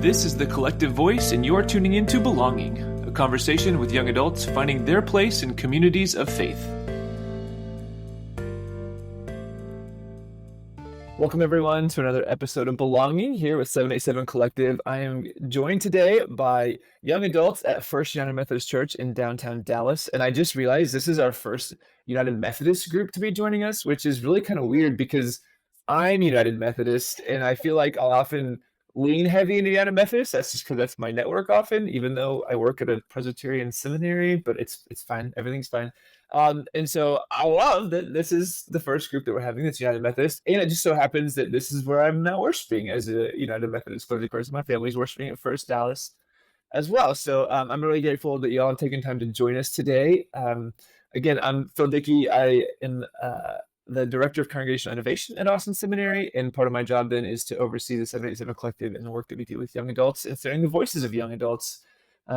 This is The Collective Voice, and you're tuning into Belonging, a conversation with young adults finding their place in communities of faith. Welcome, everyone, to another episode of Belonging here with 787 Collective. I am joined today by young adults at First United Methodist Church in downtown Dallas, and I just realized this is our first United Methodist group to be joining us, which is really kind of weird because I'm United Methodist, and I feel like I'll often lean heavy into United Methodist. That's just because that's my network often, even though I work at a Presbyterian seminary, but it's fine. Everything's fine. And so I love that this is the first group that we're having that's United Methodist. And it just so happens that this is where I'm now worshiping as a United Methodist clergy person. My family's worshiping at First Dallas as well. So I'm really grateful that y'all have taken time to join us today. Again, I'm Phil Dickey. I am the Director of Congregational Innovation at Austin Seminary, and part of my job then is to oversee the 787 Collective and the work that we do with young adults and sharing the voices of young adults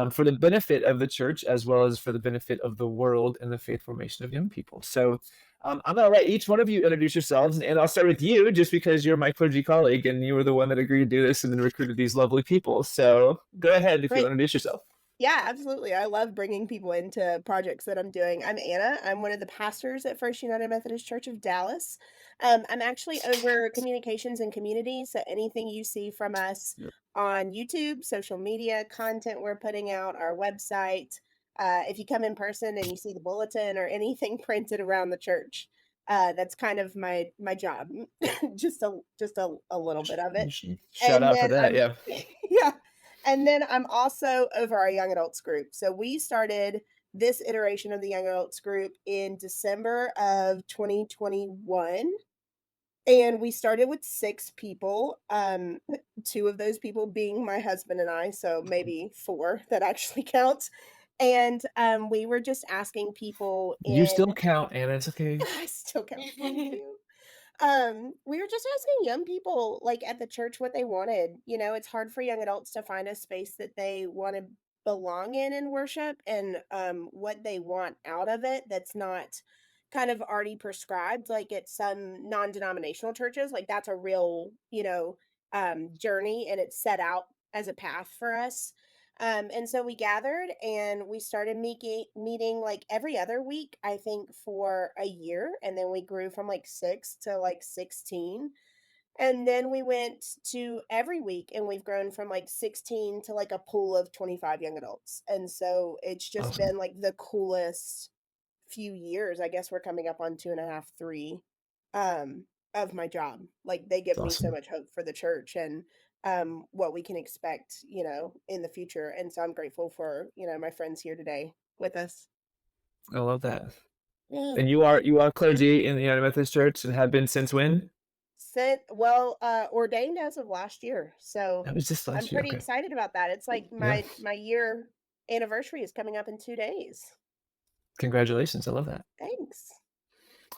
for the benefit of the church as well as for the benefit of the world and the faith formation of young people. So I'm going to let each one of you introduce yourselves, and I'll start with you just because you're my clergy colleague and you were the one that agreed to do this and then recruited these lovely people. So go ahead if you introduce yourself. Yeah, absolutely. I love bringing people into projects that I'm doing. I'm Anna. I'm one of the pastors at First United Methodist Church of Dallas. I'm actually over communications and community. So anything you see from us on YouTube, social media, content we're putting out, our website, if you come in person and you see the bulletin or anything printed around the church, that's kind of my job. just a little bit of it. Shout out for that, yeah. Yeah. And then I'm also over our young adults group. So we started this iteration of the young adults group in December of 2021. And we started with 6 people, 2 of those people being my husband and I, so maybe 4 that actually counts. And we were just asking people. You still count, Anna. It's okay. I still count. We were just asking young people like at the church what they wanted. You know, it's hard for young adults to find a space that they want to belong in worship, and what they want out of it that's not kind of already prescribed like at some non-denominational churches. Like that's a real, journey, and it's set out as a path for us. And so we gathered and we started meeting like every other week, I think, for a year. And then we grew from like 6 to like 16. And then we went to every week, and we've grown from like 16 to like a pool of 25 young adults. And so it's just been like the coolest few years. I guess we're coming up on 2.5, 3 of my job. Like they give me so much hope for the church and what we can expect, in the future. And so I'm grateful for, my friends here today with us. I love that. Yeah. And you are clergy in the United Methodist Church and have been since when? Ordained as of last year. So that was just last year. I'm pretty excited about that. It's like my year anniversary is coming up in 2 days. Congratulations. I love that. Thanks.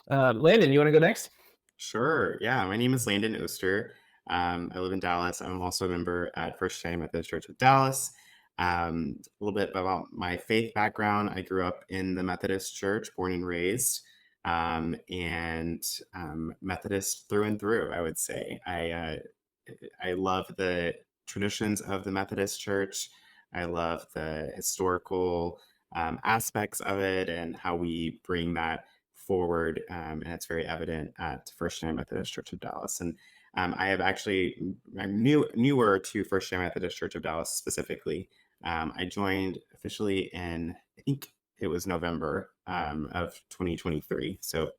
Landon, you want to go next? Sure. Yeah. My name is Landon Oster. I live in Dallas. I'm also a member at First United Methodist Church of Dallas. A little bit about my faith background. I grew up in the Methodist Church, born and raised, and Methodist through and through, I would say. I love the traditions of the Methodist Church. I love the historical aspects of it and how we bring that forward. And it's very evident at First United Methodist Church of Dallas. And I have actually, I'm newer to First United Methodist Church of Dallas specifically. I joined officially in, I think it was November of 2023. So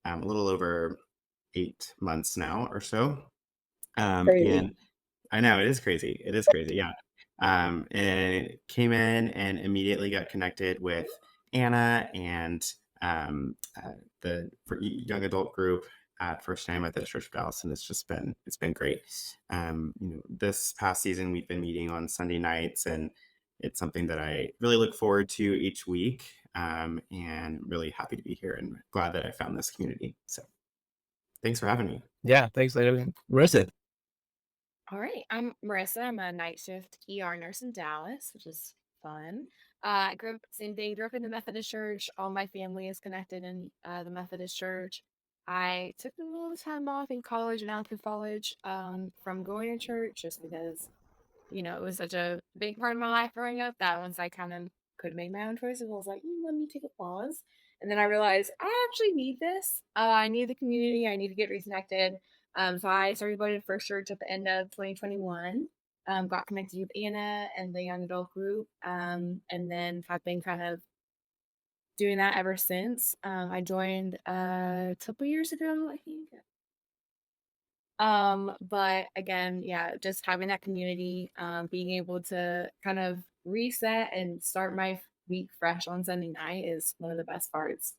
a little over 8 months now or so. And I know it is crazy. It is crazy. Yeah. And came in and immediately got connected with Anna and the young adult group at First United Methodist Church of Dallas, and it's been great. This past season we've been meeting on Sunday nights, and it's something that I really look forward to each week, and really happy to be here and glad that I found this community. So thanks for having me. Yeah, thanks, Landon. Marissa. All right, I'm Marissa. I'm a night shift ER nurse in Dallas, which is fun. I grew up in the Methodist Church. All my family is connected in the Methodist Church. I took a little time off in college and after college from going to church just because it was such a big part of my life growing up that once I kind of could make my own choices, I was like, let me take a pause. And then I realized I actually need this. I need the community. I need to get reconnected. So I started going to First Church at the end of 2021. Got connected with Anna and the young adult group. And then have been kind of doing that ever since. I joined a couple years ago, I think. But again, yeah, just having that community, being able to kind of reset and start my week fresh on Sunday night is one of the best parts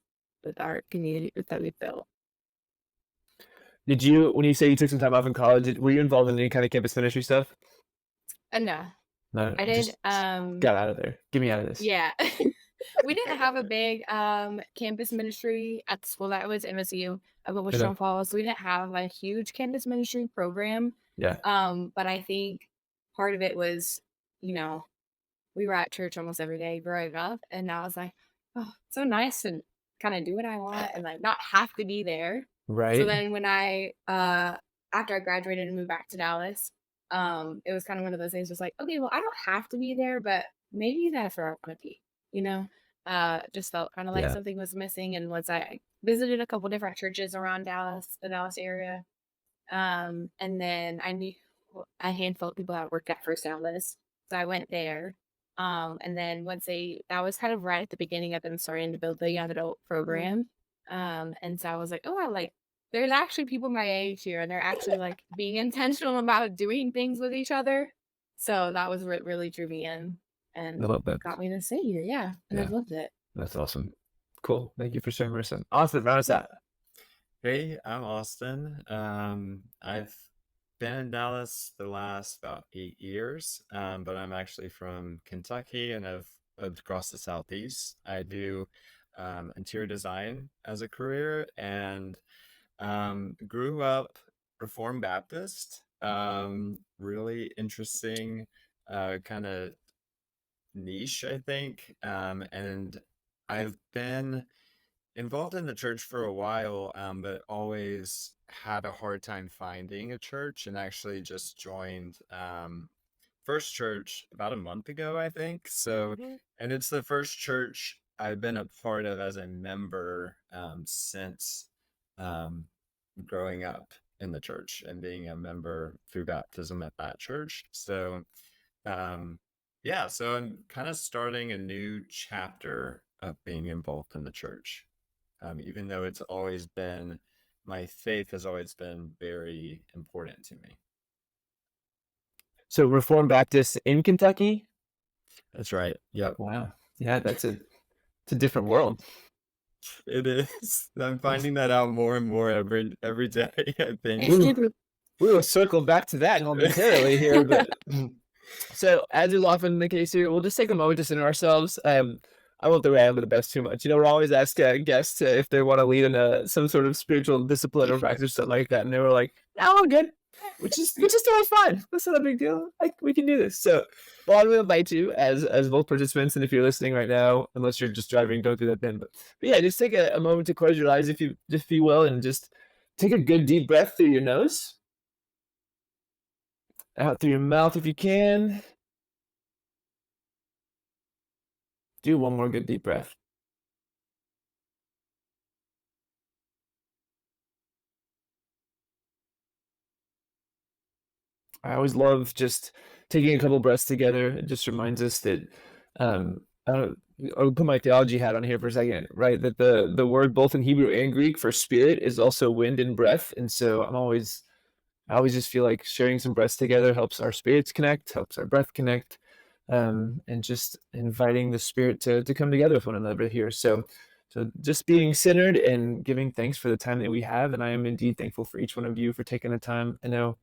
with our community that we built. Did you, when you say you took some time off in college, were you involved in any kind of campus ministry stuff? No, No, I just did. got out of there. Get me out of this. Yeah. We didn't have a big campus ministry at the school that I was MSU of Okay. Wichita Falls. So we didn't have a huge campus ministry program. Yeah. But I think part of it was, you know, we were at church almost every day growing up, and I was like, oh, so nice to kind of do what I want and like not have to be there. So Right. then when I after I graduated and moved back to Dallas, it was kind of one of those things was like, okay, well, I don't have to be there, but maybe that's where I want to be, you know? Just felt kind of like Yeah. something was missing. And once I visited a couple different churches around Dallas, the Dallas area, and then I knew a handful of people that worked at First Dallas. So I went there. And then that was kind of right at the beginning of them starting to build the young adult program. And so I was like, oh, there's actually people my age here, and they're actually like being intentional about doing things with each other. So that was what really drew me in I and love that. got me to stay here. Yeah. And I've Yeah. loved it. That's awesome. Cool. Thank you for sharing, Marissa. Austin, round us out. Hey, I'm Austin. I've been in Dallas the last about 8 years, but I'm actually from Kentucky and I've lived across the Southeast. I do interior design as a career and grew up Reformed Baptist. Really interesting kind of niche, I think. And I've been involved in the church for a while, but always had a hard time finding a church and actually just joined First Church about a month ago, I think. So, and it's the first church I've been a part of as a member since growing up in the church and being a member through baptism at that church. So, yeah, so I'm kind of starting a new chapter of being involved in the church. Even though my faith has always been very important to me. So Reformed Baptist in Kentucky? That's right. Yep. Wow. Yeah, it's a different world. It is. I'm finding that out more and more every day, I think. We will circle back to that momentarily here, but so as is often the case here, we'll just take a moment to center ourselves. I won't throw it under the bus too much. We're always asking guests if they want to lead in some sort of spiritual discipline or practice or something like that, and they were like, "No, I'm good," which is totally fine. That's not a big deal. Like, we can do this. So, well, I'm going to invite you as both participants, and if you're listening right now, unless you're just driving, don't do that then. But yeah, just take a moment to close your eyes, if you will, and just take a good deep breath through your nose, out through your mouth if you can. Do one more good deep breath. I always love just taking a couple breaths together. It just reminds us that I'll put my theology hat on here for a second, right? That the word both in Hebrew and Greek for spirit is also wind and breath. And so I always just feel like sharing some breaths together helps our spirits connect, helps our breath connect, and just inviting the spirit to come together with one another here. So just being centered and giving thanks for the time that we have. And I am indeed thankful for each one of you for taking the time. I know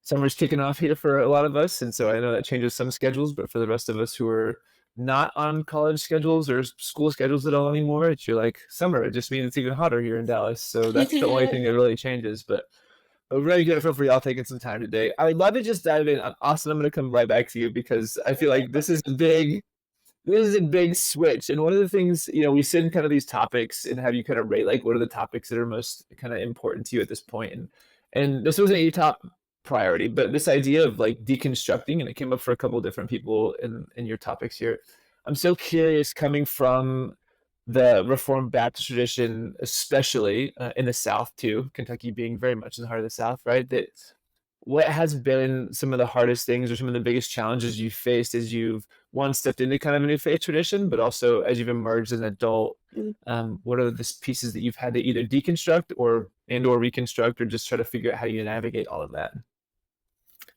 summer's kicking off here for a lot of us, and so I know that changes some schedules, but for the rest of us who are not on college schedules or school schedules at all anymore, it's like summer. It just means it's even hotter here in Dallas. So that's the only thing that really changes. But we're really grateful for y'all taking some time today. I would love to just dive in. Austin, I'm going to come right back to you because I feel like this is a big switch. And one of the things, we send kind of these topics and have you kind of rate, like, what are the topics that are most kind of important to you at this point? And this wasn't your top priority. But this idea of like deconstructing, and it came up for a couple of different people in your topics here. I'm so curious, coming from the Reformed Baptist tradition, especially in the South too, Kentucky being very much in the heart of the South, right? That what has been some of the hardest things or some of the biggest challenges you've faced as you've one stepped into kind of a new faith tradition, but also as you've emerged as an adult? What are the pieces that you've had to either deconstruct or reconstruct, or just try to figure out how you navigate all of that?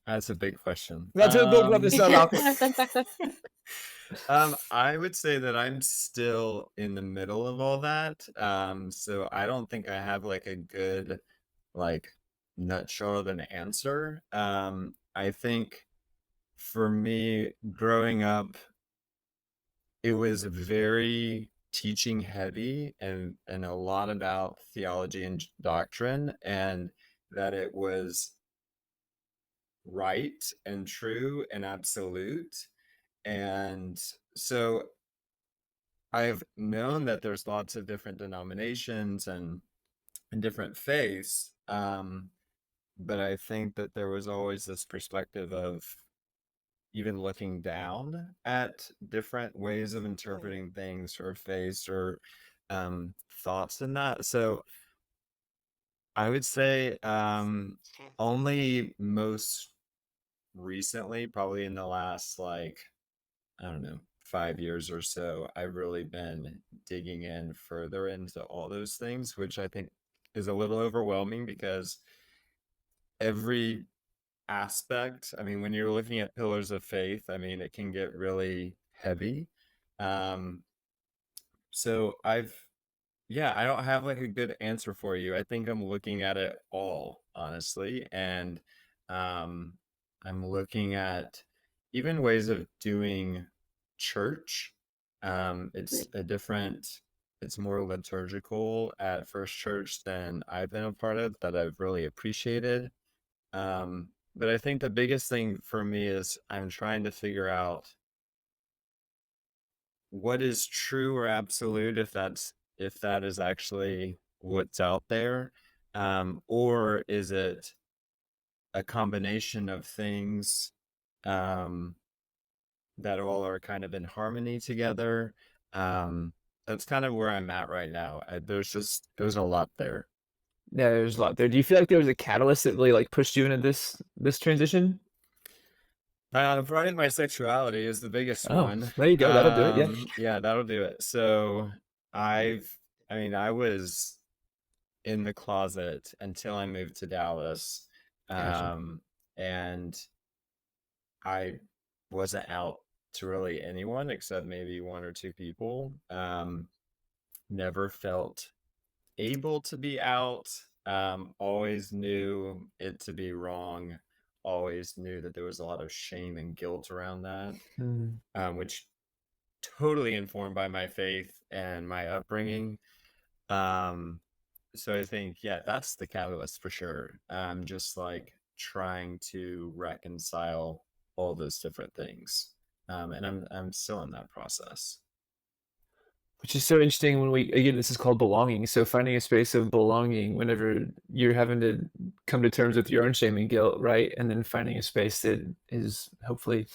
That's a big question. That's a book about this I would say that I'm still in the middle of all that. So I don't think I have like a good like nutshell of an answer. I think for me, growing up, it was very teaching heavy and a lot about theology and doctrine, and that it was right and true and absolute. And so I've known that there's lots of different denominations and different faiths. But I think that there was always this perspective of even looking down at different ways of interpreting things or faiths or thoughts in that. So I would say only most recently, probably in the last like, I don't know, 5 years or so, I've really been digging in further into all those things, which I think is a little overwhelming because every aspect, I mean, when you're looking at pillars of faith, I mean, it can get really heavy. So I don't have like a good answer for you. I think I'm looking at it all, honestly. And I'm looking at even ways of doing church. It's more liturgical at First Church than I've been a part of, that I've really appreciated. But I think the biggest thing for me is I'm trying to figure out what is true or absolute, if that is actually what's out there, or is it a combination of things that all are kind of in harmony together. That's kind of where I'm at right now. There's a lot there. Yeah, there's a lot there. Do you feel like there was a catalyst that really like pushed you into this transition? Probably my sexuality is the biggest Oh, one. there you go. That'll do it. Yeah. Yeah, that'll do it. So I was in the closet until I moved to Dallas. Gotcha. And I wasn't out to really anyone except maybe one or two people. Never felt able to be out. Always knew it to be wrong. Always knew that there was a lot of shame and guilt around that, which totally informed by my faith and my upbringing. So I think, yeah, that's the catalyst for sure. Just like trying to reconcile all those different things. And I'm still in that process. Which is so interesting when again, this is called belonging. So finding a space of belonging whenever you're having to come to terms with your own shame and guilt, right? And then finding a space that is hopefully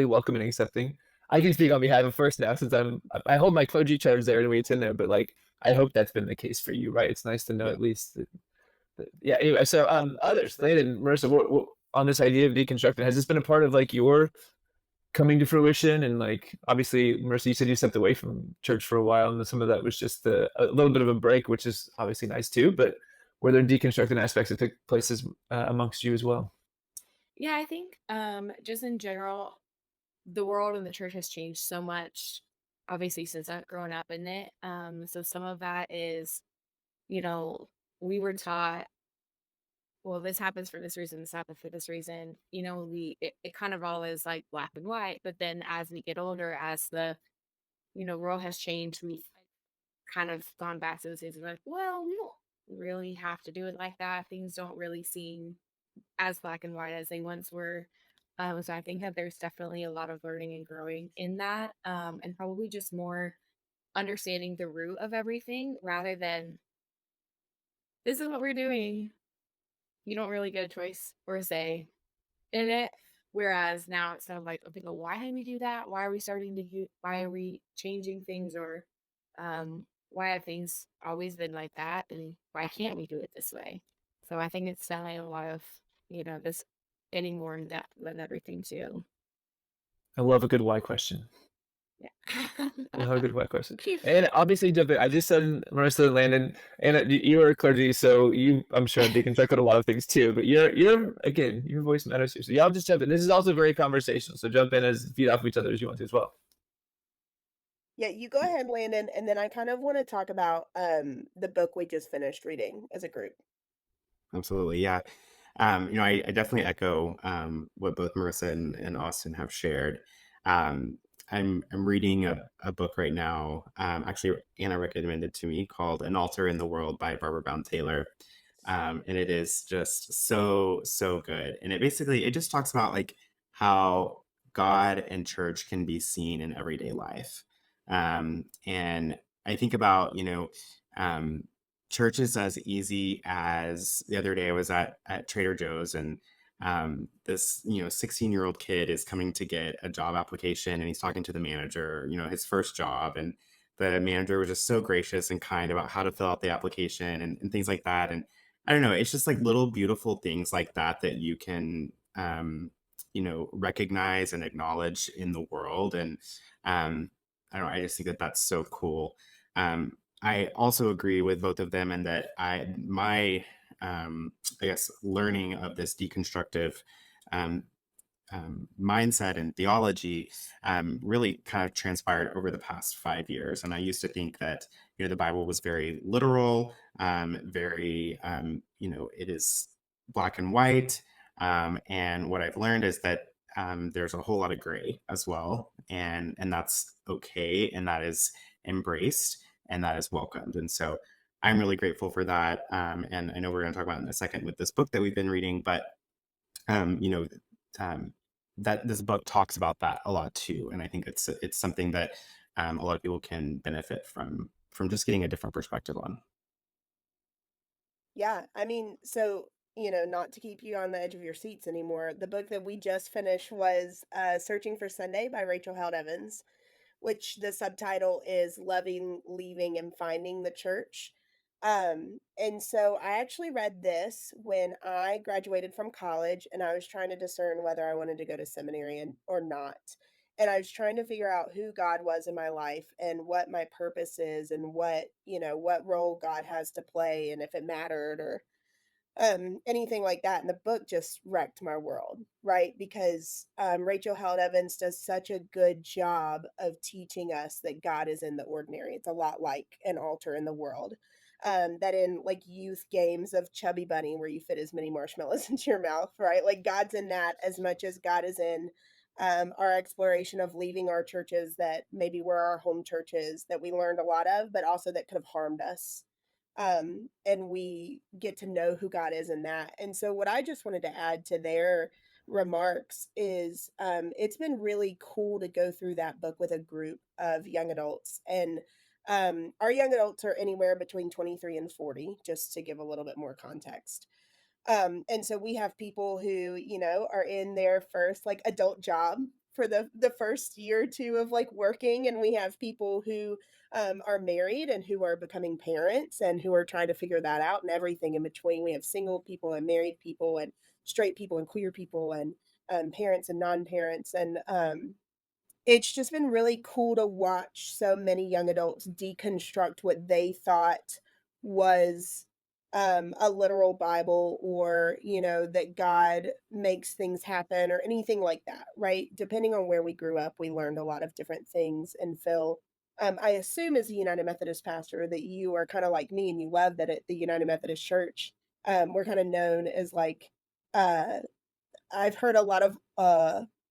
welcoming and accepting. I can speak on behalf of First now, since I hold my clergy charge there and we attend there, but like I hope that's been the case for you, right? It's nice to know at least that yeah. Anyway, so others, Landon and Marissa, what, on this idea of deconstructing, has this been a part of like your coming to fruition? And like obviously, Marissa, you said you stepped away from church for a while, and some of that was just a little bit of a break, which is obviously nice too. But were there deconstructing aspects that took places amongst you as well? Yeah, I think just in general, the world and the church has changed so much, obviously, since I've grown up in it. So some of that is, you know, we were taught, well, this happens for this reason, this happens for this reason. It kind of all is like black and white. But then as we get older, as the, world has changed, we've kind of gone back to the things like, well, we don't really have to do it like that. Things don't really seem as black and white as they once were. So I think that there's definitely a lot of learning and growing in that, and probably just more understanding the root of everything rather than this is what we're doing. you don't really get a choice or a say in it. Whereas now it's kind of like, okay, well, why did we do that? Why are we why are we changing things? Or why have things always been like that? And why can't we do it this way? So I think it's definitely a lot of, this getting more in depth with everything too. I love a good why question. Yeah. I love a good why question. And obviously, I just said Marissa and Landon, and you are clergy, so I'm sure deconstructed a lot of things too. But again, your voice matters too. So y'all just jump in. This is also very conversational, so jump in as feed off of each other as you want to as well. Yeah, you go ahead, Landon, and then I kind of want to talk about the book we just finished reading as a group. Absolutely. Yeah. I definitely echo what both Marissa and Austin have shared. I'm reading a book right now. Actually, Anna recommended to me, called An Altar in the World by Barbara Brown Taylor. And it is just so good. And it just talks about like how God and church can be seen in everyday life. And I think about, um, church is as easy as the other day I was at Trader Joe's, and this 16-year-old kid is coming to get a job application, and he's talking to the manager, his first job, and the manager was just so gracious and kind about how to fill out the application and things like that. And I don't know, it's just like little beautiful things like that that you can recognize and acknowledge in the world. And I don't know, I just think that that's so cool. I also agree with both of them, and that my I guess learning of this deconstructive mindset and theology really kind of transpired over the past 5 years. And I used to think that the Bible was very literal, very it is black and white. And what I've learned is that there's a whole lot of gray as well, and that's okay, and that is embraced, and that is welcomed. And so I'm really grateful for that. And I know we're going to talk about it in a second with this book that we've been reading, but um, you know, um, that this book talks about that a lot too. And I think it's something that a lot of people can benefit from just getting a different perspective on. Yeah, I mean, so, not to keep you on the edge of your seats anymore, the book that we just finished was Searching for Sunday by Rachel Held Evans, which the subtitle is Loving, Leaving, and Finding the Church. And so I actually read this when I graduated from college, and I was trying to discern whether I wanted to go to seminary or not. And I was trying to figure out who God was in my life and what my purpose is, and what role God has to play, and if it mattered, or anything like that. And the book just wrecked my world, right? Because Rachel Held Evans does such a good job of teaching us that God is in the ordinary. It's a lot like An Altar in the World. That in like youth games of Chubby Bunny, where you fit as many marshmallows into your mouth, right? Like God's in that as much as God is in our exploration of leaving our churches that maybe were our home churches that we learned a lot of, but also that could have harmed us. And we get to know who God is in that. And so, what I just wanted to add to their remarks is it's been really cool to go through that book with a group of young adults. And our young adults are anywhere between 23 and 40, just to give a little bit more context. And so we have people who, are in their first like adult job for the first year or two of like working, and we have people who are married and who are becoming parents and who are trying to figure that out, and everything in between. We have single people and married people and straight people and queer people and parents and non-parents, and it's just been really cool to watch so many young adults deconstruct what they thought was a literal Bible, or, that God makes things happen or anything like that, right? Depending on where we grew up, we learned a lot of different things. And Phil, I assume as a United Methodist pastor that you are kind of like me, and you love that at the United Methodist Church, we're kind of known as like, uh, I've heard a lot of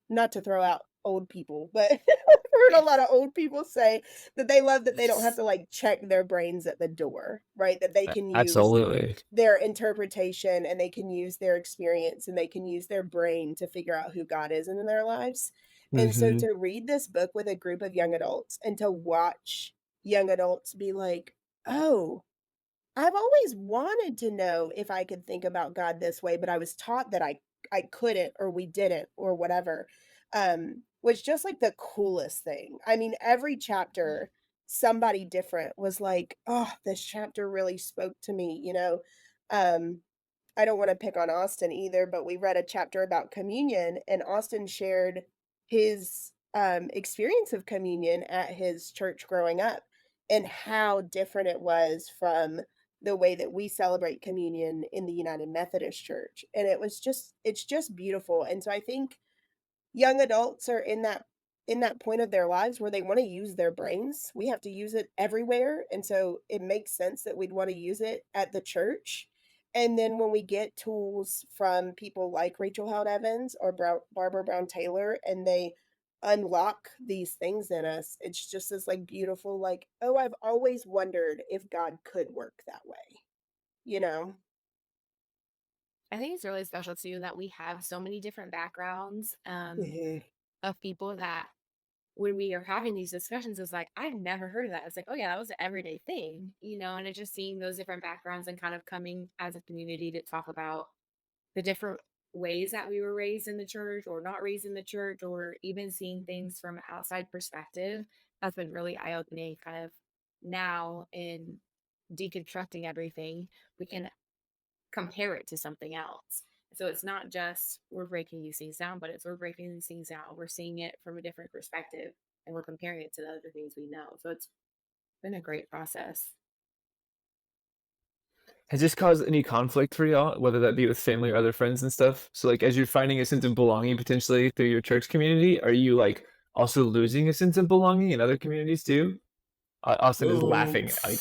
not to throw out old people, but I've heard a lot of old people say that they love that they don't have to like check their brains at the door, right? That they can use Absolutely. their interpretation, and they can use their experience, and they can use their brain to figure out who God is in their lives. And so Hmm. to read this book with a group of young adults and to watch young adults be like, oh, I've always wanted to know if I could think about God this way, but I was taught that I couldn't or we didn't or whatever. Was just like the coolest thing. I mean, every chapter somebody different was like, "Oh, this chapter really spoke to me," you know. Um I don't want to pick on Austin either, but we read a chapter about communion, and Austin shared his experience of communion at his church growing up and how different it was from the way that we celebrate communion in the United Methodist Church. And it's just beautiful. And so I think young adults are in that point of their lives where they want to use their brains. We have to use it everywhere, and so it makes sense that we'd want to use it at the church. And then when we get tools from people like Rachel Held Evans or Barbara Brown Taylor, and they unlock these things in us, it's just this like beautiful, like, oh, I've always wondered if God could work that way, you know? I think it's really special too that we have so many different backgrounds Mhm. of people that when we are having these discussions, it's like, I've never heard of that. It's like, oh yeah, that was an everyday thing, and it's just seeing those different backgrounds and kind of coming as a community to talk about the different ways that we were raised in the church or not raised in the church, or even seeing things from an outside perspective. That's been really eye-opening kind of now in deconstructing everything. We can compare it to something else. So it's not just we're breaking these things down, but it's we're breaking these things down. We're seeing it from a different perspective and we're comparing it to the other things we know. So it's been a great process. Has this caused any conflict for y'all, whether that be with family or other friends and stuff? So, like, as you're finding a sense of belonging potentially through your church community, are you like also losing a sense of belonging in other communities too? Austin is Oh, laughing. Like,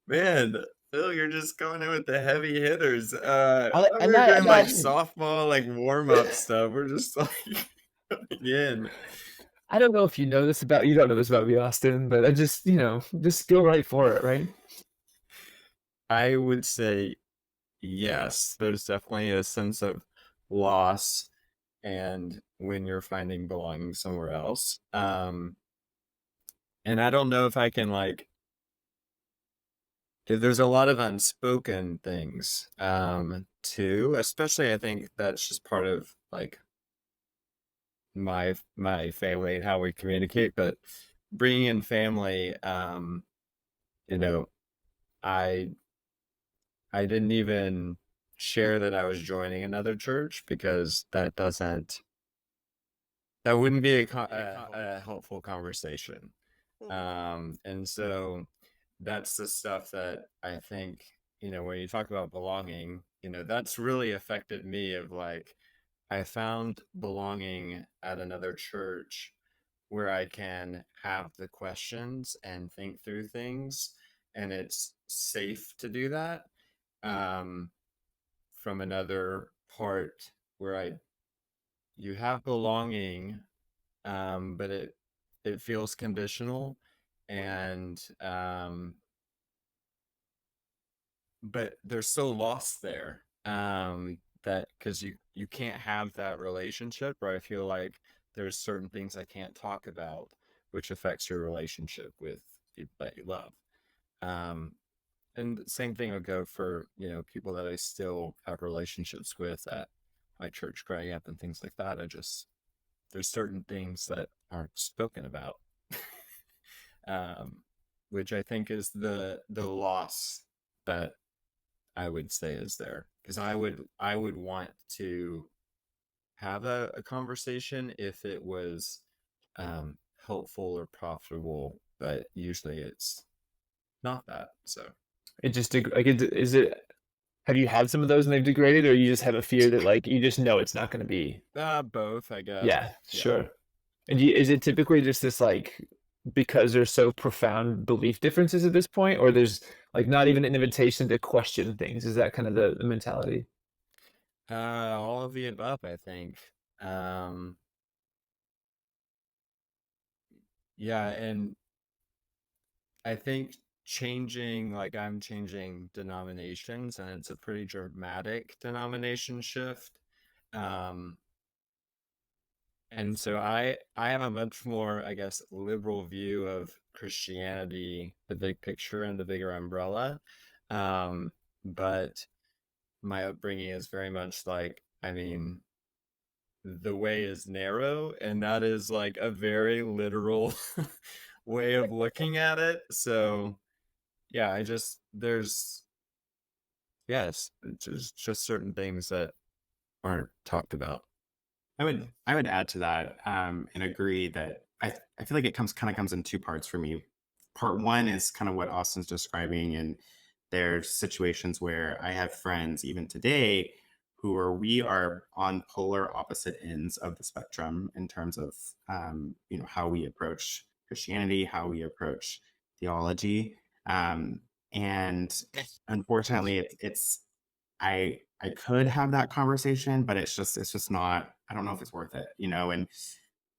man, Phil, you're just going in with the heavy hitters. I'm We're not. doing I'm like not. softball, like warm up stuff. We're just like coming in. I don't know if you know this about you. Don't know this about me, Austin, but I just just go right for it, right? I would say yes. There's definitely a sense of loss, and when you're finding belonging somewhere else. And I don't know if I can like. There's a lot of unspoken things, too. Especially, I think that's just part of like my family and how we communicate. But bringing in family, you know, I I didn't even share that I was joining another church because that wouldn't be a helpful conversation. And so that's the stuff that I think, when you talk about belonging, that's really affected me of like, I found belonging at another church where I can have the questions and think through things, and it's safe to do that. Um, from another part where you have belonging, but it feels conditional, and but they're so lost there, that because you can't have that relationship, or I feel like there's certain things I can't talk about, which affects your relationship with people that you love. Um, and the same thing would go for people that I still have relationships with at my church growing up and things like that. There's certain things that aren't spoken about, which I think is the loss that I would say is there, because I would want to have a conversation if it was helpful or profitable, but usually it's not that. So It just like is it? Have you had some of those and they've degraded, or you just have a fear that like you just know it's not going to be? both, I guess. Yeah, Yeah. sure. And is it typically just this like because there's so profound belief differences at this point, or there's like not even an invitation to question things? Is that kind of the mentality? All of the above, I think. Um, yeah, and I think I'm changing denominations, and it's a pretty dramatic denomination shift. Um, and so I have a much more, I guess, liberal view of Christianity, the big picture and the bigger umbrella. But my upbringing is very much like, I mean, the way is narrow, and that is like a very literal way of looking at it. So yeah, there's, yes, it's just certain things that aren't talked about. I would add to that, and agree that I feel like it comes in two parts for me. Part one is kind of what Austin's describing, and there's situations where I have friends even today we are on polar opposite ends of the spectrum in terms of how we approach Christianity, how we approach theology, and unfortunately, it's I could have that conversation, but it's just not. I don't know if it's worth it,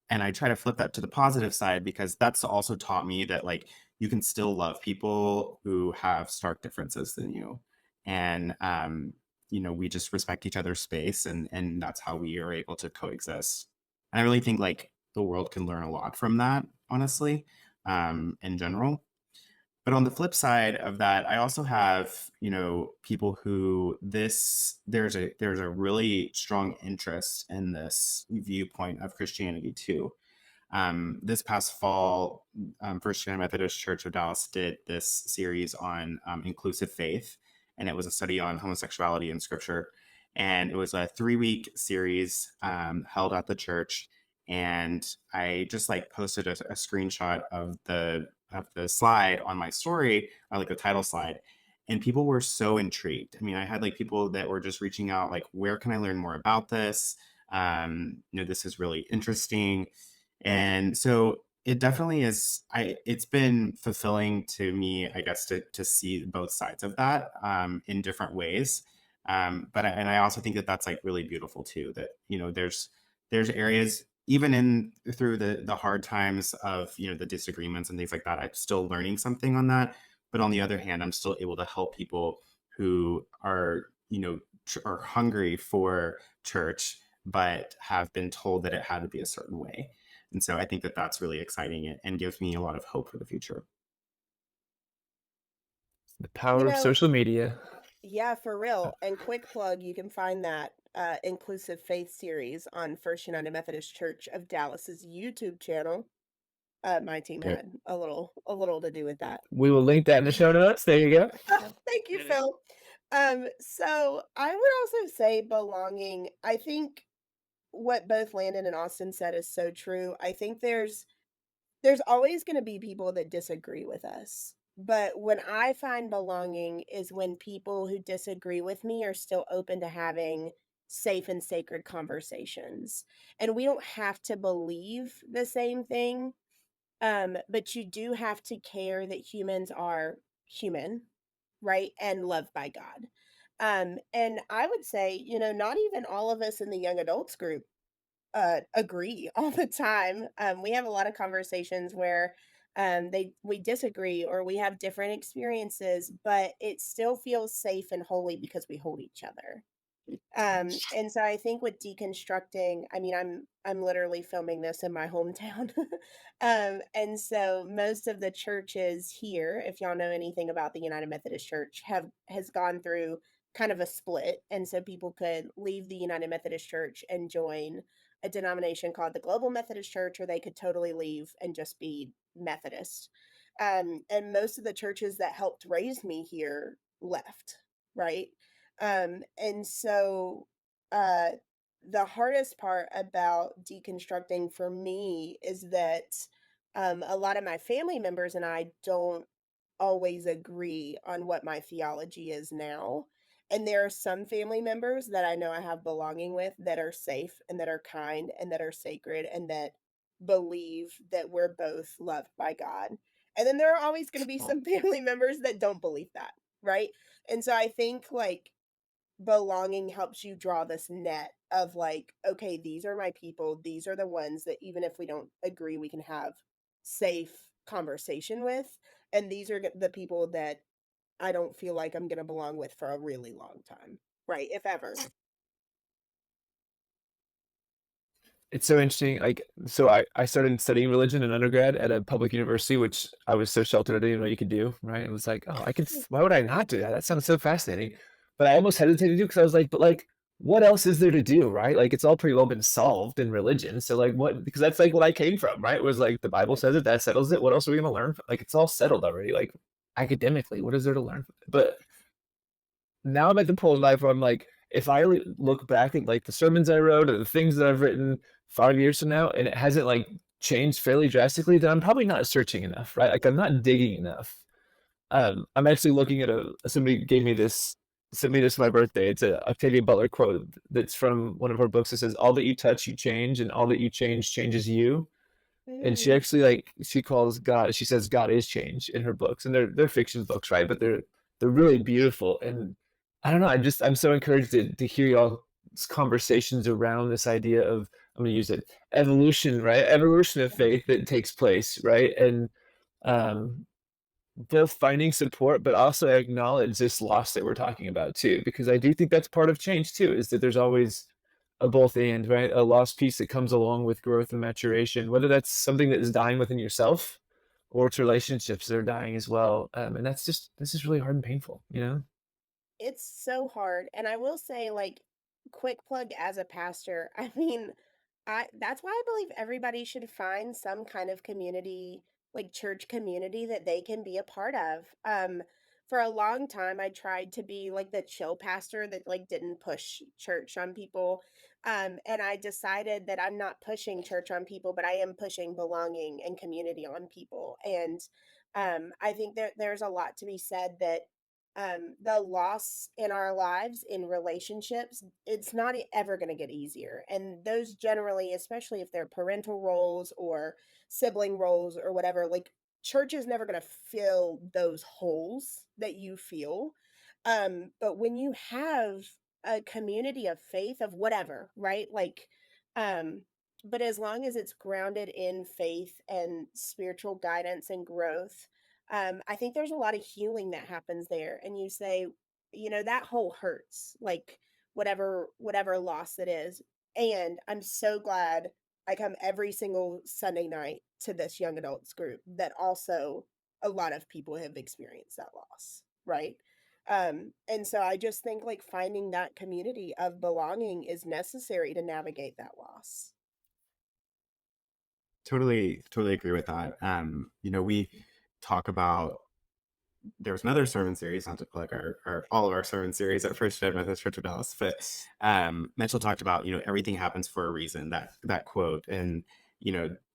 and I try to flip that to the positive side because that's also taught me that like you can still love people who have stark differences than you, and we just respect each other's space, and that's how we are able to coexist. And I really think like the world can learn a lot from that, honestly, in general. But on the flip side of that, I also have, people who there's a really strong interest in this viewpoint of Christianity too. This past fall, First United Methodist Church of Dallas did this series on inclusive faith, and it was a study on homosexuality in Scripture. And it was a 3-week series held at the church. And I just like posted a screenshot of the slide on my story, like the title slide. And people were so intrigued. I mean, I had like people that were just reaching out, like, where can I learn more about this? This is really interesting. And so it definitely is. It's been fulfilling to me, I guess, to see both sides of that in different ways. And I also think that that's like really beautiful too. That there's areas even in through the hard times of the disagreements and things like that. I'm still learning something on that. But on the other hand, I'm still able to help people who are are hungry for church, but have been told that it had to be a certain way. And so I think that that's really exciting and gives me a lot of hope for the future. The You power of know, social media. yeah, for real. And quick plug, you can find that inclusive faith series on First United Methodist Church of Dallas's YouTube channel. My team Okay. had a little to do with that. We will link that in the show notes. There you go. Thank you, Phil. So I would also say belonging. I think what both Landon and Austin said is so true. I think there's always going to be people that disagree with us. But when I find belonging is when people who disagree with me are still open to having safe and sacred conversations. And we don't have to believe the same thing, but you do have to care that humans are human, right? And loved by God. And I would say, not even all of us in the young adults group agree all the time. We have a lot of conversations where we disagree or we have different experiences, but it still feels safe and holy because we hold each other. And so I think with deconstructing, I mean, I'm literally filming this in my hometown. And so most of the churches here, if y'all know anything about the United Methodist Church, has gone through kind of a split. And so people could leave the United Methodist Church and join a denomination called the Global Methodist Church, or they could totally leave and just be Methodist. And most of the churches that helped raise me here left, right? And so uh, the hardest part about deconstructing for me is that a lot of my family members and I don't always agree on what my theology is now. And there are some family members that I know I have belonging with that are safe and that are kind and that are sacred and that believe that we're both loved by God. And then there are always going to be some family members that don't believe that, right? And so I think like belonging helps you draw this net of like, okay, these are my people. These are the ones that even if we don't agree, we can have safe conversation with. And these are the people that I don't feel like I'm going to belong with for a really long time, right? If ever. it's so interesting. Like, so I started studying religion in undergrad at a public university, which I was so sheltered I didn't even know you could do, right? It was like, oh, why would I not do that? That sounds so fascinating. But I almost hesitated to do because I was like, but like, what else is there to do, right? Like, it's all pretty well been solved in religion. So like, what? Because that's like what I came from, right? It was like the Bible says it, that settles it. What else are we gonna learn? Like, it's all settled already. Like, academically, what is there to learn? But now I'm at the point in life where I'm like, if I look back at like the sermons I wrote or the things that I've written 5 years from now, and it hasn't like changed fairly drastically, then I'm probably not searching enough, right? Like I'm not digging enough. I'm actually looking at somebody sent me this for my birthday. It's a Octavia Butler quote that's from one of her books that says, "All that you touch, you change, and all that you change changes you." And she Mm. actually like she calls God. She says God is change in her books, and they're fiction books, right? But they're really beautiful. And I don't know. I'm so encouraged to hear y'all's conversations around this idea of I'm going to use it evolution, right? Evolution of faith that takes place, right? And um, both finding support, but also acknowledge this loss that we're talking about too, because I do think that's part of change too, is that there's always a both and, right? A lost piece that comes along with growth and maturation, whether that's something that is dying within yourself or it's relationships that are dying as well. And this is really hard and painful, you know? It's so hard. And I will say, like, quick plug as a pastor, I mean, I that's why I believe everybody should find some kind of community, like church community that they can be a part of. For a long time I tried to be like the chill pastor that like didn't push church on people. And I decided that I'm not pushing church on people, but I am pushing belonging and community on people. And I think that there's a lot to be said that the loss in our lives in relationships, it's not ever going to get easier. And those generally, especially if they're parental roles or sibling roles or whatever, like church is never going to fill those holes that you feel. But when you have a community of faith of whatever, right? Like, um, but as long as it's grounded in faith and spiritual guidance and growth, I think there's a lot of healing that happens there. And you say, you know, that hole hurts, like whatever loss it is. And I'm so glad I come every single Sunday night to this young adults group that also a lot of people have experienced that loss, right? And so I just think like finding that community of belonging is necessary to navigate that loss. Totally agree with that. We talk about there's another sermon series, not to plug our all of our sermon series at First United Methodist Church of Dallas, but Mitchell talked about, everything happens for a reason, that quote. And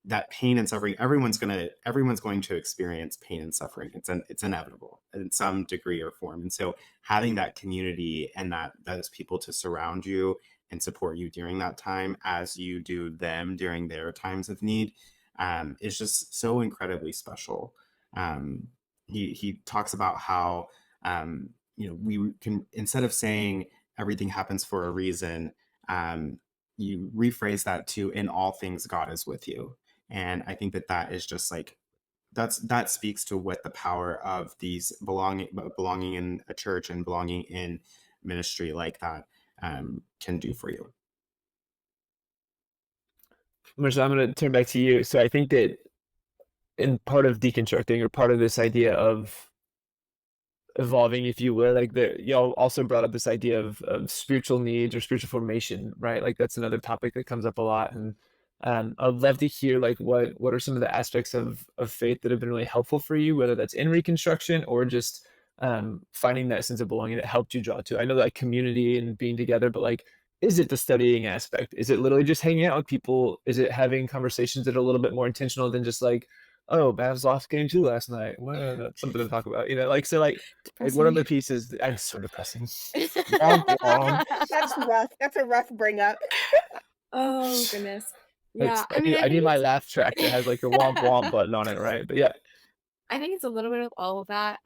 that pain and suffering, everyone's going to experience pain and suffering. It's inevitable in some degree or form. And so having that community and those people to surround you and support you during that time as you do them during their times of need is just so incredibly special. He talks about how we can, instead of saying everything happens for a reason, you rephrase that to in all things God is with you. And I think that is just like that speaks to what the power of these belonging in a church and belonging in ministry like that can do for you. Marissa, I'm going to turn back to you. So I think that in part of deconstructing or part of this idea of evolving, if you will, like y'all also brought up this idea of spiritual needs or spiritual formation, right? Like that's another topic that comes up a lot. And I'd love to hear like what are some of the aspects of faith that have been really helpful for you, whether that's in Reconstruction or just finding that sense of belonging that helped you draw to. I know that community and being together, but like, is it the studying aspect? Is it literally just hanging out with people? Is it having conversations that are a little bit more intentional than just like, oh, Mavs lost game 2 last night? Well, that's something to talk about, like so like what are the Depressing. pieces? I'm so depressing. Womp womp. That's rough. That's a rough bring up. Oh goodness. Yeah, That's I mean, I I need think my it's laugh track that has like the womp womp button on it, right? But yeah. I think it's a little bit of all of that.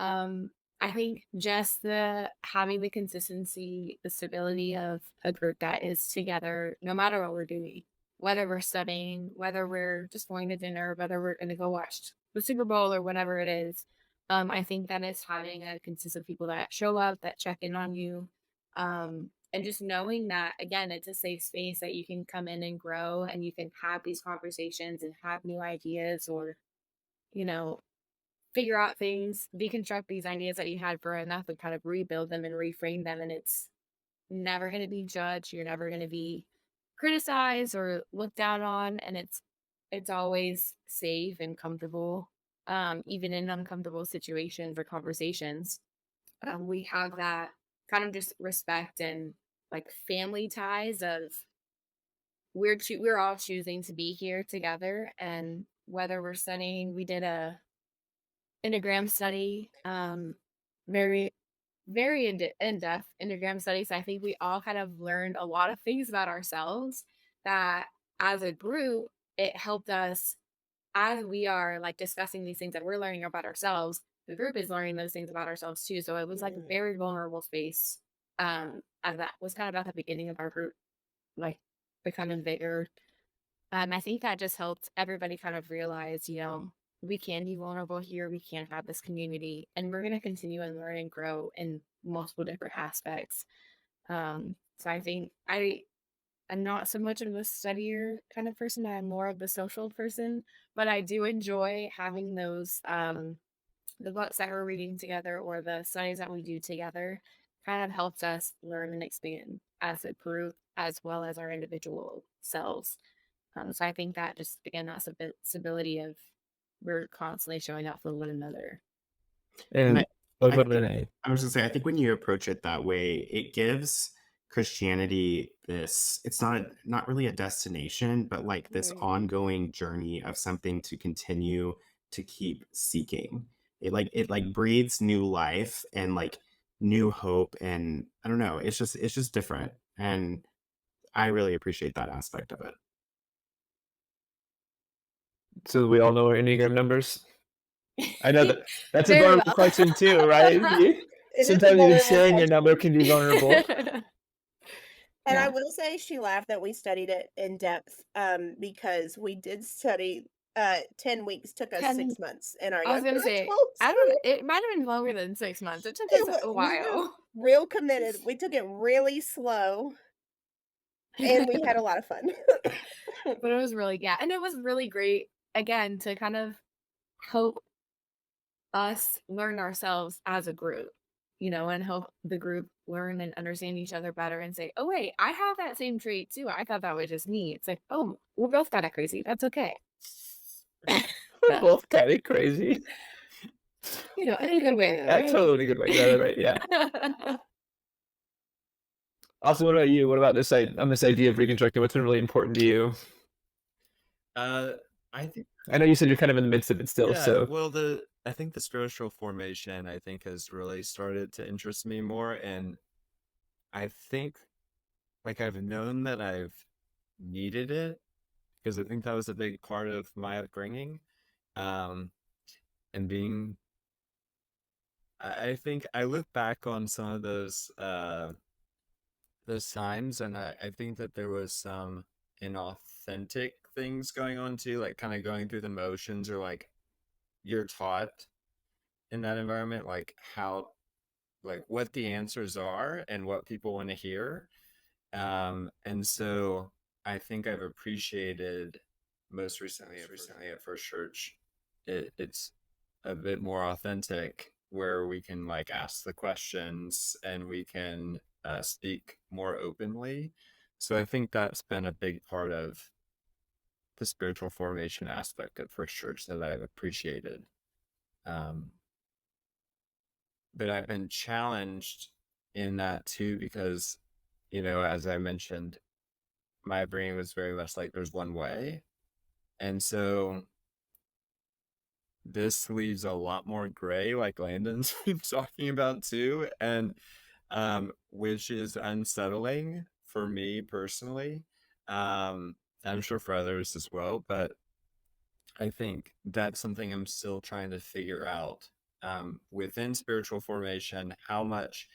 I think just the having the consistency, the stability of a group that is together, no matter what we're doing, whether we're studying, whether we're just going to dinner, whether we're going to go watch the Super Bowl or whatever it is. I think that is having a consistent people that show up, that check in on you, And just knowing that, again, it's a safe space that you can come in and grow and you can have these conversations and have new ideas or, you know, figure out things, deconstruct these ideas that you had growing up and kind of rebuild them and reframe them. And it's never going to be judged. You're never going to be criticized or looked down on. And it's always safe and comfortable, even in uncomfortable situations or conversations. We have that kind of just respect and like family ties of we're all choosing to be here together, and whether we're studying, we did a enneagram study, very very in-depth enneagram studies. I think we all kind of learned a lot of things about ourselves that as a group it helped us as we are like discussing these things that we're learning about ourselves. The group is learning those things about ourselves too, so it was like a very vulnerable space, and that was kind of at the beginning of our group like becoming bigger. I think that just helped everybody kind of realize, we can be vulnerable here. We can have this community, and we're going to continue and learn and grow in multiple different aspects. So I think I'm not so much of a studier kind of person. I'm more of the social person, but I do enjoy having those, the books that we're reading together or the studies that we do together kind of helps us learn and expand as a group as well as our individual selves. So I think that just, again, that's a bit stability of we're constantly showing up for one another. And And I go think ahead. I was gonna say, I think when you approach it that way, it gives Christianity this, it's not really a destination, but like this Right. ongoing journey of something to continue to keep seeking. It breathes new life and like new hope, and I don't know, it's just different. And I really appreciate that aspect of it. So we all know our Enneagram numbers. I know that's a Very vulnerable well. question too, right? It is a Sometimes even vulnerable saying your question. number can be vulnerable. And I Yeah. will say she laughed that we studied it in depth, because we did study 10 weeks took us 10 6 months in our I was young gonna say, adults. I don't. It might have been longer than 6 months. It took us a We were while, real committed. We took it really slow, and we had a lot of fun. but it was really, yeah, and it was really great again to kind of help us learn ourselves as a group, and help the group learn and understand each other better and say, oh wait, I have that same trait too. I thought that was just me. It's like, oh, we're both kind of crazy. That's okay. We're both kind of crazy. In a good way, though, Yeah, right? totally a good way. Yeah, right. Yeah. Also, what about you? What about this idea of reconstructing? What's been really important to you? I think I know you said you're kind of in the midst of it still, yeah, so well, I think the spiritual formation I think has really started to interest me more, and I think like I've known that I've needed it because I think that was a big part of my upbringing, um, and being. I think I look back on some of those times, and I think that there was some inauthentic things going on too, like kind of going through the motions, or like you're taught in that environment, like how, like what the answers are and what people want to hear. And so I think I've appreciated most recently at First Church, it's a bit more authentic where we can like ask the questions and we can speak more openly. So I think that's been a big part of the spiritual formation aspect of First Church that I've appreciated. Um, but I've been challenged in that too because, as I mentioned, my brain was very much like there's one way. And so this leaves a lot more gray, like Landon's been talking about too, and which is unsettling for me personally. I'm sure for others as well, but I think that's something I'm still trying to figure out. Within spiritual formation, how much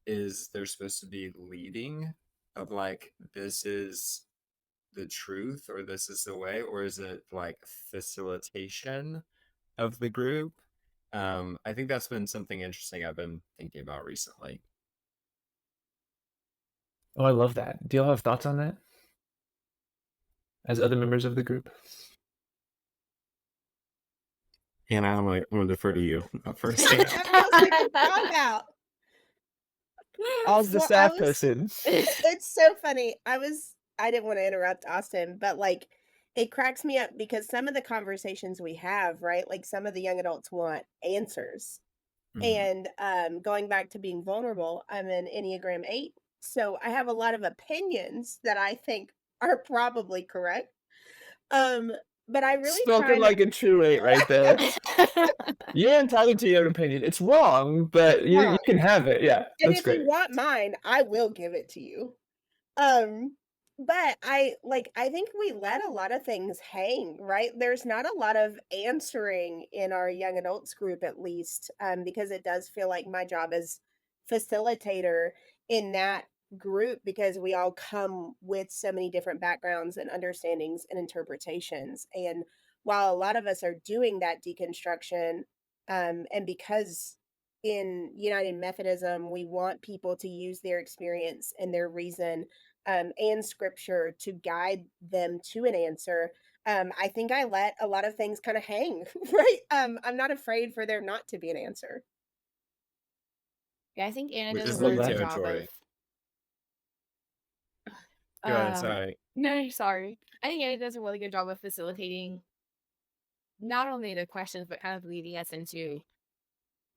is there supposed to be leading of like, this is the truth or this is the way, or is it like facilitation of the group? I think that's been something interesting I've been thinking about recently. Oh, I love that. Do y'all have thoughts on that as other members of the group? Hannah, I'm gonna defer to you first. What else we could talk about? All's the Well, staff person. it's so funny. I didn't want to interrupt Austin, but like it cracks me up because some of the conversations we have, right? Like some of the young adults want answers. Mhm. And going back to being vulnerable, I'm an Enneagram 8. So I have a lot of opinions that I think are probably correct. Um, but I really try Spoken not like a true 8 right there. You're entitled to your own opinion. It's wrong, but you wrong. can have it. Yeah, And that's if you great. want mine, I will give it to you. Um, but I think we let a lot of things hang, right? There's not a lot of answering in our young adults group at least, because it does feel like my job as facilitator in that group because we all come with so many different backgrounds and understandings and interpretations. And while a lot of us are doing that deconstruction, and because in United Methodism, we want people to use their experience and their reason and scripture to guide them to an answer. I think I let a lot of things kind of hang, right? I'm not afraid for there not to be an answer. Yeah, I think Anna Which does a is Love really new good that. job of territory. Go ahead, uh sorry. no, sorry. I think Anna does a really good job of facilitating not only the questions but kind of leading us into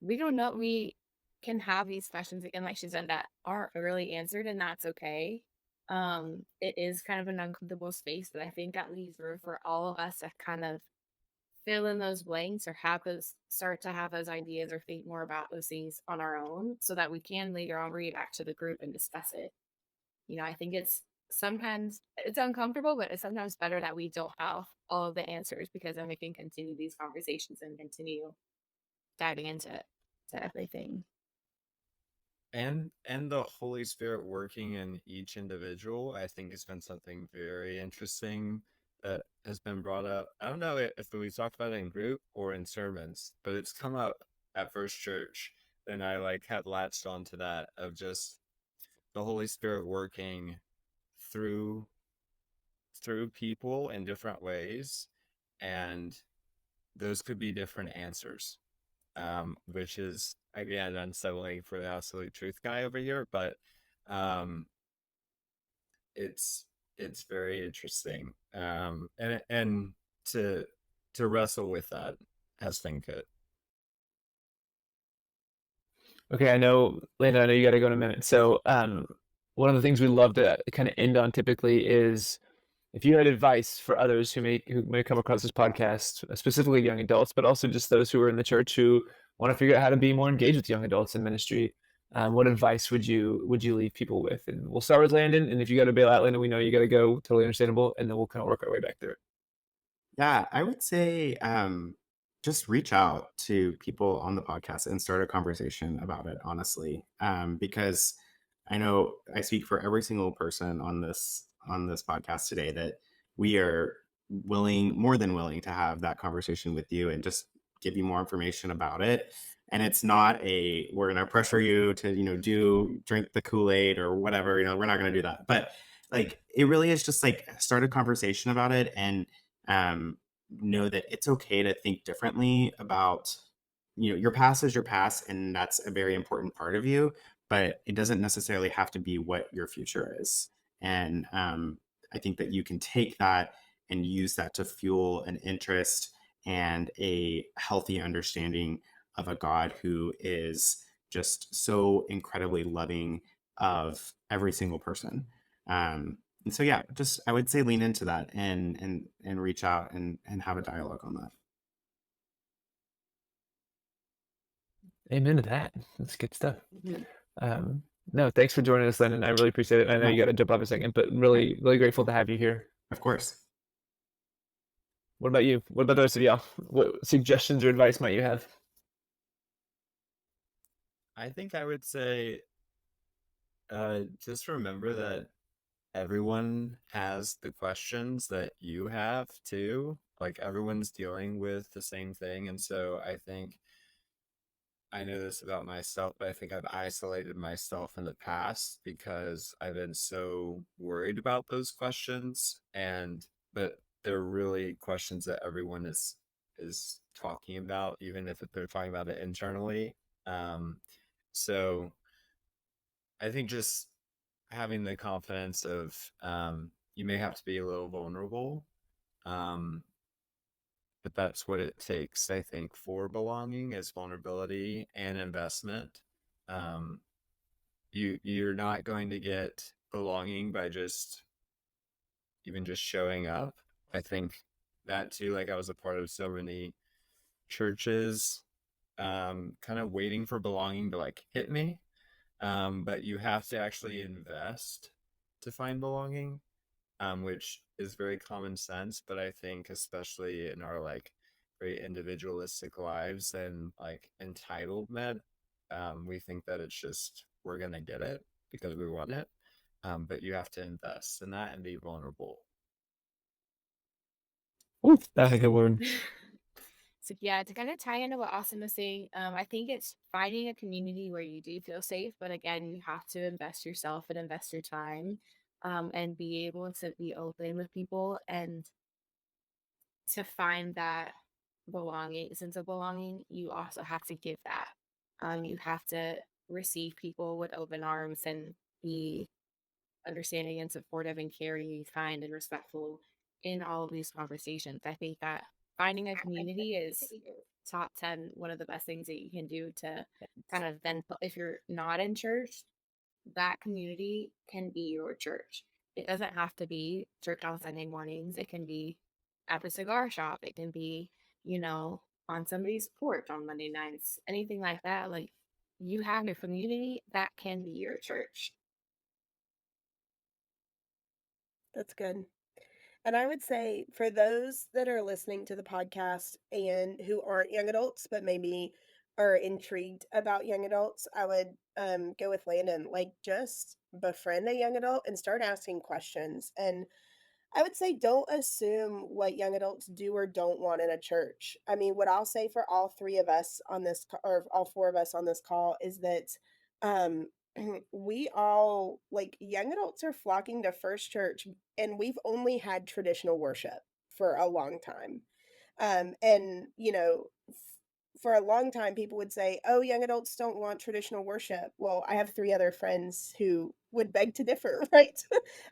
we don't know we can have these questions again, like she said, that aren't really answered, and that's okay. It is kind of an uncomfortable space, but I think that leaves room for all of us to kind of fill in those blanks or have us start to have those ideas or think more about those things on our own so that we can later on bring it back to the group and discuss it. I think it's sometimes it's uncomfortable, but it's sometimes better that we don't have all of the answers because then we can continue these conversations and continue diving into to everything. And the Holy Spirit working in each individual, I think has been something very interesting that has been brought up. I don't know if we talked about it in group or in sermons, but it's come up at First Church. And I like had latched onto that of just the Holy Spirit working through people in different ways, and those could be different answers, which is again unsettling for the absolute truth guy over here, but um, it's very interesting, and to wrestle with that has been good. Okay, I know, Landon, I know you got to go in a minute. So, one of the things we love to kind of end on typically is if you had advice for others who may come across this podcast, specifically young adults, but also just those who are in the church who want to figure out how to be more engaged with young adults in ministry, what advice would you leave people with? And we'll start with Landon, and if you got to bail out, Landon, we know you got to go. Totally understandable, and then we'll kind of work our way back through it. Yeah, I would say just reach out to people on the podcast and start a conversation about it, honestly. Because I know I speak for every single person on this podcast today that we are more than willing to have that conversation with you and just give you more information about it. And it's not we're gonna pressure you to, drink the Kool-Aid or whatever, we're not gonna do that. But like it really is just like start a conversation about it and um, know that it's okay to think differently about, your past is your past, and that's a very important part of you, but it doesn't necessarily have to be what your future is. And I think that you can take that and use that to fuel an interest and a healthy understanding of a God who is just so incredibly loving of every single person. And so yeah, just I would say lean into that and reach out and have a dialogue on that. Amen to that. That's good stuff. Um, no, thanks for joining us, Landon. I really appreciate it. I know Yeah, you got to jump off a second, but really, really grateful to have you here. of course. What about you? What about the rest of y'all? What suggestions or advice might you have? I think I would say just remember that everyone has the questions that you have too. Like everyone's dealing with the same thing, and so I think I know this about myself, but I think I've isolated myself in the past because I've been so worried about those questions. But they're really questions that everyone is talking about, even if they're talking about it internally. So I think just having the confidence of you may have to be a little vulnerable, um, but that's what it takes, I think, for belonging is vulnerability and investment. Um, you're not going to get belonging by just showing up. I think that too, like I was a part of so many churches, kind of waiting for belonging to like hit me. But you have to actually invest to find belonging, which is very common sense. But I think especially in our like very individualistic lives and like entitlement, we think that it's just we're gonna get it because we want it. But you have to invest in that and be vulnerable. Ooh, that's a good word. So yeah, to kind of tie into what Austin was saying, I think it's finding a community where you do feel safe, but again, you have to invest yourself and invest your time, and be able to be open with people and to find that belonging, sense of belonging. You also have to give that. You have to receive people with open arms and be understanding and supportive and caring, kind and respectful in all of these conversations. I think that finding a community is top 10 one of the best things that you can do to kind of then, if you're not in church, that community can be your church. It doesn't have to be church on Sunday mornings. It can be at the cigar shop. It can be, on somebody's porch on Monday nights, anything like that. Like, you have a community that can be your church. That's good. And I would say for those that are listening to the podcast and who aren't young adults, but maybe are intrigued about young adults, I would go with Landon. Like, just befriend a young adult and start asking questions. And I would say don't assume what young adults do or don't want in a church. I mean, what I'll say for all three of us on this, or all four of us on this call, is that um, we all, like, young adults are flocking to First Church, and we've only had traditional worship for a long time. And, for a long time, people would say, oh, young adults don't want traditional worship. Well, I have three other friends who would beg to differ, right?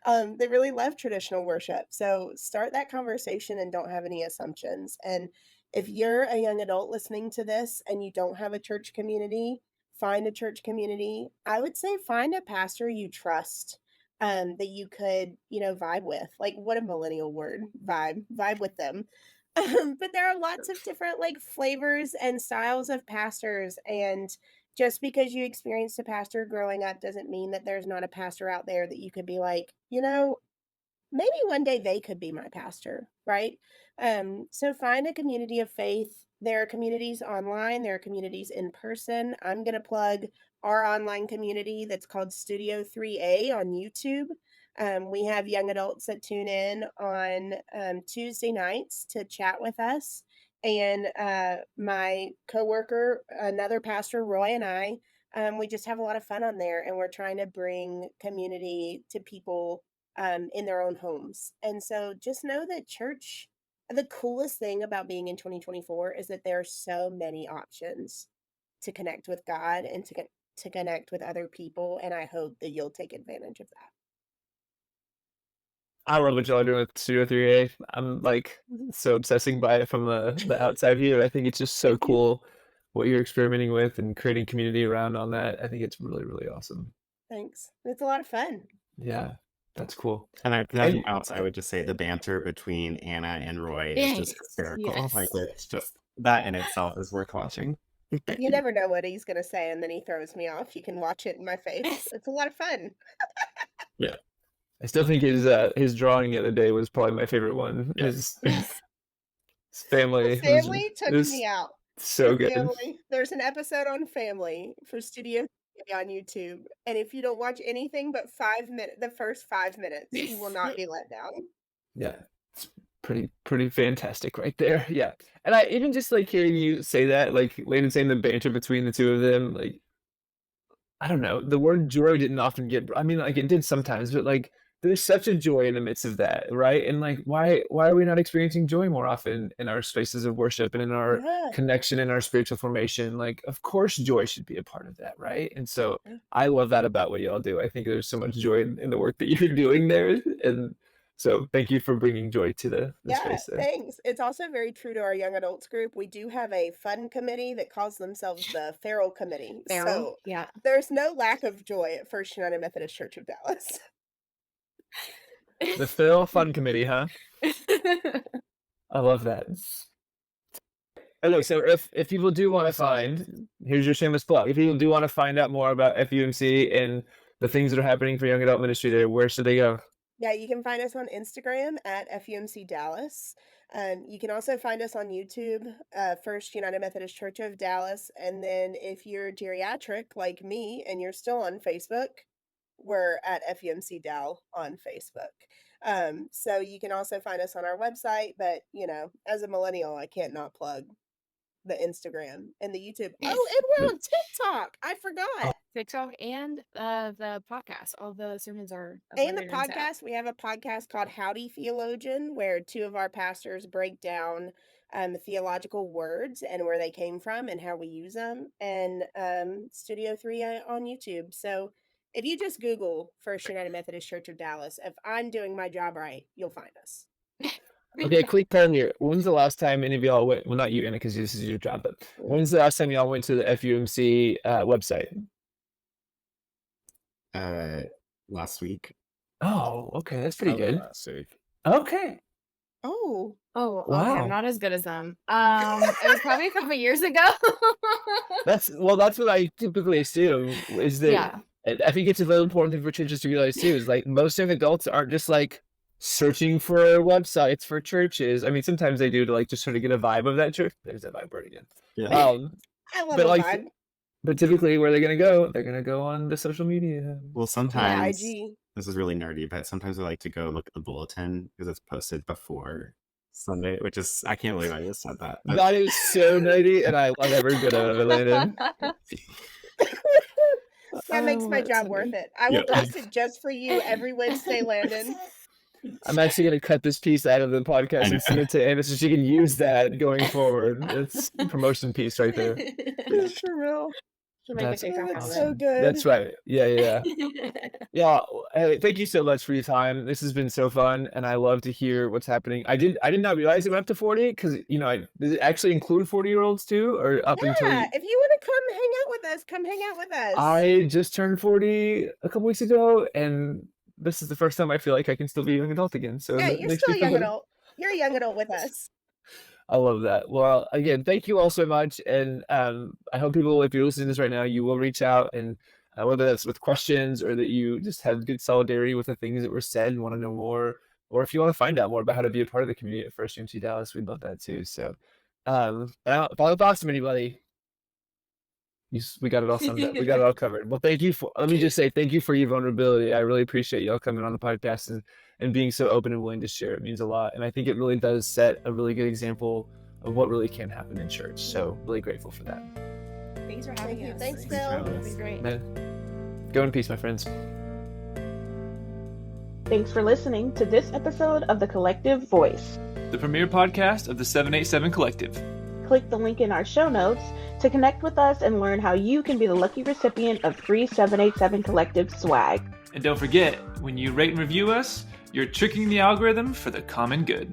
They really love traditional worship. So start that conversation and don't have any assumptions. And if you're a young adult listening to this and you don't have a church community, find a church community. I would say find a pastor you trust, that you could, vibe with. Like, what a millennial word, vibe with them. But there are lots of different like flavors and styles of pastors, and just because you experienced a pastor growing up doesn't mean that there's not a pastor out there that you could be like, maybe one day they could be my pastor, right? So find a community of faith. There are communities online, there are communities in person. I'm going to plug our online community that's called Studio 3A on YouTube. We have young adults that tune in on Tuesday nights to chat with us. And my coworker, another pastor, Roy, and I, we just have a lot of fun on there, and we're trying to bring community to people in their own homes. And so just know that church, the coolest thing about being in 2024 is that there are so many options to connect with God and to connect with other people. And I hope that you'll take advantage of that. I love what y'all are doing with Studio 3A. I'm like so obsessing by it from the outside view. I think it's just so cool what you're experimenting with and creating community around on that. I think it's really, really awesome. Thanks. It's a lot of fun. Yeah, that's cool. And if nothing else, I would just say the banter between Anna and Roy is just hysterical. Yes. Like, it's just that in itself is worth watching. You never know what he's going to say, and then he throws me off. You can watch it in my face. It's a lot of fun. Yeah. I still think his drawing the other day was probably my favorite one. Yes. His family. Family took was me out. so good. Family. There's an episode on family for Studio on YouTube, and if you don't watch anything but 5 minutes, the first 5 minutes, you will not be let down. Yeah. pretty fantastic right there. Yeah. And I even just like hearing you say that, like Landon saying the banter between the two of them, like I don't know, the word joy didn't often get, I mean, like it did sometimes, but like there's such a joy in the midst of that, right? And like why are we not experiencing joy more often in our spaces of worship and in our Yeah. connection and our spiritual formation? Like of course joy should be a part of that, right? And so Yeah. I love that about what y'all do. I think there's so much joy in the work that you're doing there. And so thank you for bringing joy to the Yeah, space there. thanks. It's also very true to our young adults group. We do have a fun committee that calls themselves the Feral Committee. Feral, So yeah. there's no lack of joy at First United Methodist Church of Dallas. The Phil Fun Committee, huh? I love that. And look, so if people do want to find, here's your shameless plug. If people do want to find out more about FUMC and the things that are happening for young adult ministry there, where should they go? Yeah, you can find us on Instagram at FUMC Dallas. You can also find us on YouTube, First United Methodist Church of Dallas. And then if you're geriatric like me and you're still on Facebook, we're at FUMC Dal on Facebook. So you can also find us on our website. But, you know, as a millennial, I can't not plug the Instagram and the YouTube. Oh, and we're on TikTok. I forgot. TikTok and the podcast. All the sermons are And the uploaded and set. podcast, we have a podcast called Howdy Theologian, where two of our pastors break down theological words and where they came from and how we use them, and Studio 3 on YouTube. So if you just Google First United Methodist Church of Dallas, if I'm doing my job right, you'll find us. Okay, quick turn here. When's the last time any of y'all went? Well, not you, Anna, because this is your job, but when's the last time y'all went to the FUMC website? Last week. Oh, okay, that's pretty good. Last week. Okay. Oh, Oh, okay. Wow. I'm not as good as them. It was probably a couple years ago. That's what I typically assume is that Yeah. I think it's a very important thing for churches to realize too, is like most young adults aren't just like searching for websites for churches. I mean, sometimes they do to like just sort of get a vibe of that church. There's that vibe word again. Yeah. I love But a like, vibe. but typically where they're gonna go, they're gonna go on the social media. Well, Yeah, sometimes IG. this is really nerdy, but sometimes I like to go look at the bulletin because it's posted before Sunday, which is I can't believe I just said that. That is so nerdy, and I love every bit of it, Landon. That makes Oh, my that's job funny. worth it. I will Yeah. post it just for you every Wednesday, Landon. I'm actually gonna cut this piece out of the podcast and send it to Anna so she can use that going forward. It's a promotion piece right there. For real. She'll make a That's TikTok That's out of so it. good. That's right. Yeah. It. Yeah. Hey, thank you so much for your time. This has been so fun, and I love to hear what's happening. I did not realize it went up to 40 because does it actually include 40-year-olds too, or up until Yeah, if you want to come hang out with us, come hang out with us. I just turned 40 a couple weeks ago, and this is the first time I feel like I can still be a young adult again. So Yeah, that you're makes still me a feel young good. adult. You're a young adult with us. I love that. Well, again, thank you all so much, and I hope people, if you're listening to this right now, you will reach out, and whether that's with questions or that you just have good solidarity with the things that were said and want to know more, or if you want to find out more about how to be a part of the community at First UMC Dallas, we'd love that too. So, follow Boston, anybody. We got it all summed up. We got it all covered. Well, let me just say thank you for your vulnerability. I really appreciate y'all coming on the podcast and being so open and willing to share. It means a lot. And I think it really does set a really good example of what really can happen in church. So really grateful for that. Thanks for having Thank you. us. Thanks, Thanks for Phil. having It's been great. Man, go in peace, my friends. Thanks for listening to this episode of The Collective Voice. The premier podcast of the 787 Collective. Click the link in our show notes to connect with us and learn how you can be the lucky recipient of free 787 Collective swag. And don't forget, when you rate and review us, you're tricking the algorithm for the common good.